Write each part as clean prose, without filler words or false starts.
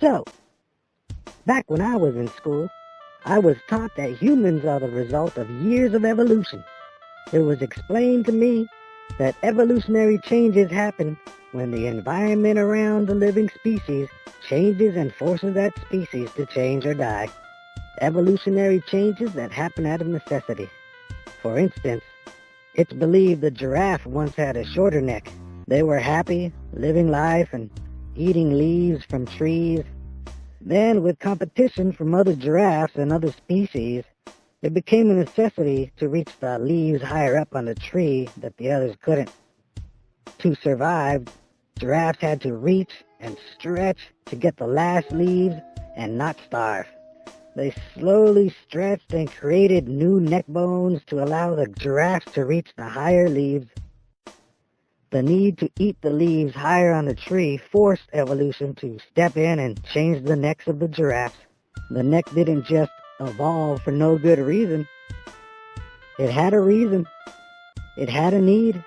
So, back when I was in school, I was taught that humans are the result of years of evolution. It was explained to me that evolutionary changes happen when the environment around the living species changes and forces that species to change or die. Evolutionary changes that happen out of necessity. For instance, it's believed the giraffe once had a shorter neck. They were happy, living life, and eating leaves from trees. Then, with competition from other giraffes and other species, it became a necessity to reach the leaves higher up on the tree that the others couldn't. To survive, giraffes had to reach and stretch to get the last leaves and not starve. They slowly stretched and created new neck bones to allow the giraffes to reach the higher leaves. The need to eat the leaves higher on the tree forced evolution to step in and change the necks of the giraffes. The neck didn't just evolve for no good reason. It had a reason. It had a need,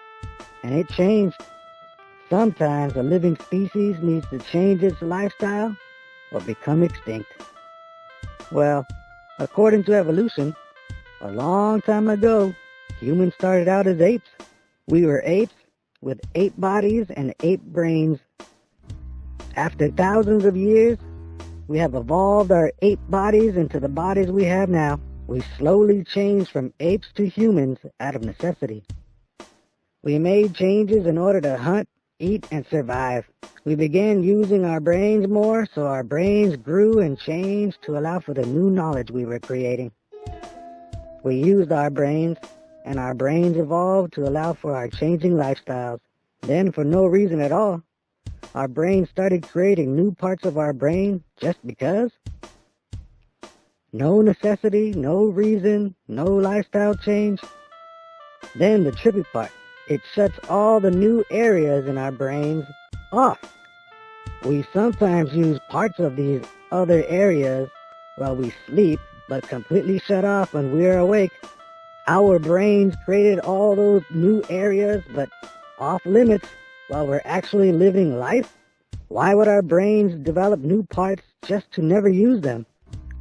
and it changed. Sometimes a living species needs to change its lifestyle or become extinct. Well, according to evolution, a long time ago, humans started out as apes. We were apes with 8 bodies and 8 brains. After thousands of years, we have evolved our 8 bodies into the bodies we have now. We slowly changed from apes to humans out of necessity. We made changes in order to hunt, eat, and survive. We began using our brains more, so our brains grew and changed to allow for the new knowledge we were creating. We used our brains, and our brains evolved to allow for our changing lifestyles. Then, for no reason at all, our brains started creating new parts of our brain just because. No necessity, no reason, no lifestyle change. Then the tricky part, it shuts all the new areas in our brains off. We sometimes use parts of these other areas while we sleep, but completely shut off when we are awake. Our brains created all those new areas, but off limits while we're actually living life. Why would our brains develop new parts just to never use them?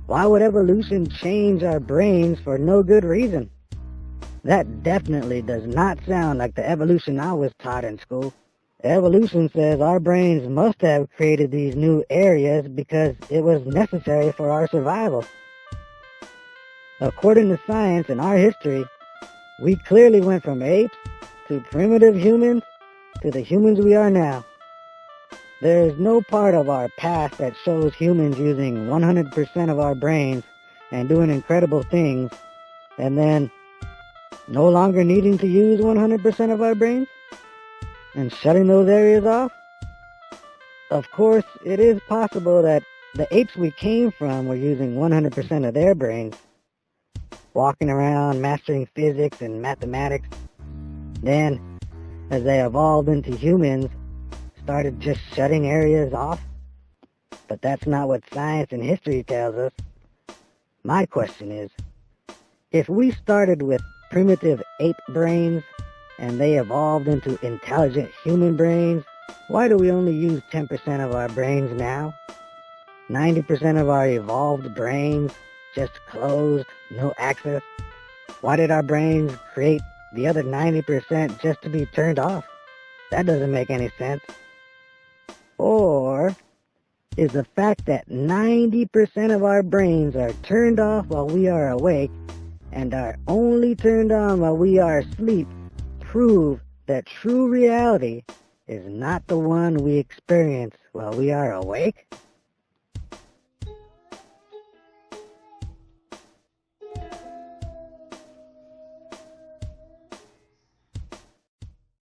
Why would evolution change our brains for no good reason? That definitely does not sound like the evolution I was taught in school. Evolution says our brains must have created these new areas because it was necessary for our survival. According to science and our history, we clearly went from apes to primitive humans to the humans we are now. There is no part of our past that shows humans using 100% of our brains and doing incredible things, and then no longer needing to use 100% of our brains and shutting those areas off. Of course, it is possible that the apes we came from were using 100% of their brains, walking around mastering physics and mathematics. Then, as they evolved into humans, started just shutting areas off. But that's not what science and history tells us. My question is, if we started with primitive ape brains and they evolved into intelligent human brains, why do we only use 10% of our brains now? 90% of our evolved brains just closed, no access. Why did our brains create the other 90% just to be turned off? That doesn't make any sense. Or is the fact that 90% of our brains are turned off while we are awake and are only turned on while we are asleep prove that true reality is not the one we experience while we are awake?